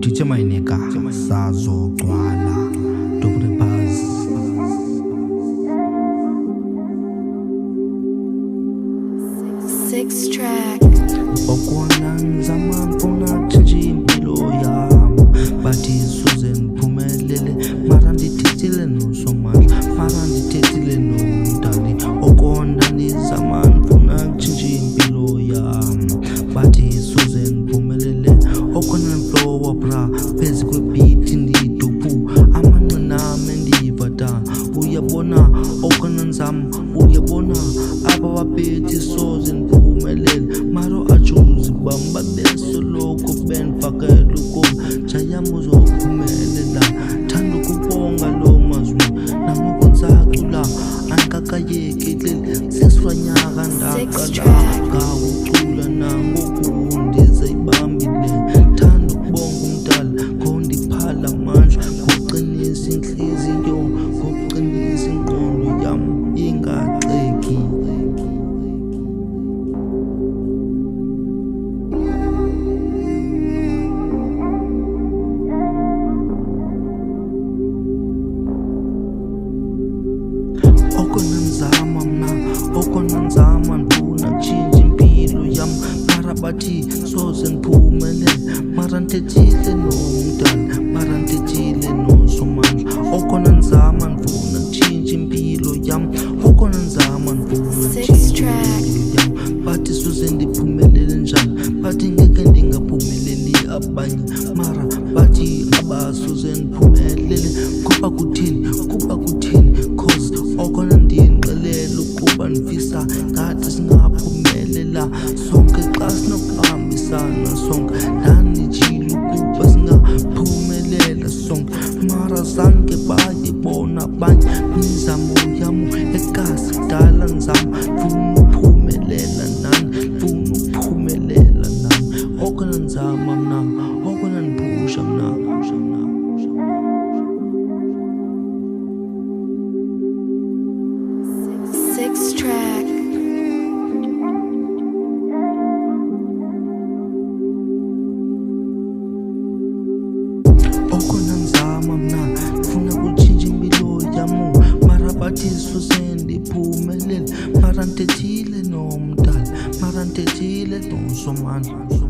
Utithe mayineka sazogcwala Dr. Buzz. Six track. Okona nzama mfuna change impilo yami Bathi isuze ngiphumelele mara ndithethile nosomandla mara ndithethile nomdali Okona nizama mfuna change impilo yami Bathi isuze ngiphumelele Okona flow bra phezu kwebeat ndiduphu amanqiname ndivata uyabona okona nzama uyabona aba waphethi soze ngiphumelele maro achuzi bamba besoloko benfakela ukuba jayam uzophumelela thanda ukubonga lo mazwi nangoku ngisacula andikakayekeli sesiranyaka ndaqala ngawucula nangoku ndizayibambile thanda ukubonga umdala ngondiphala amandla ngokuqinisa inhliziyo ngokuqinisa ingqondo yam ingaceki Okona nzama ndifuna kutshintsha impilo yam mara bathi soze ngiphumelele mara ndithethile nomdala mara ndithethile nosomandla Okona nzama ndifuna kutshintsha impilo yam Okona nzama ndifuna kutshintsha impilo yam bathi soze ndiphumelele njani bathi ngeke ndingaphumeleli abanye mara bathi abasoze ndiphumelele kuba kuthini cause okona ndiyinqelela ukuba ndifisa ngathi singaphumelela sonke xa sinokuhambisana sonke ndanijile ukuba singaphumelela sonke mara zange bayibona abanye imizamo yam ekasi kudala nzama ndifuna ukuphumelela nani ndifuna ukuphumelela nani okona nzama mna okona ndiphusha mna Six track. Okona nzama mna ndifuna kutshintsha impilo yam mara bathi soze ndiphumelele mara ndithethile nomdala mara ndithethile nosomandla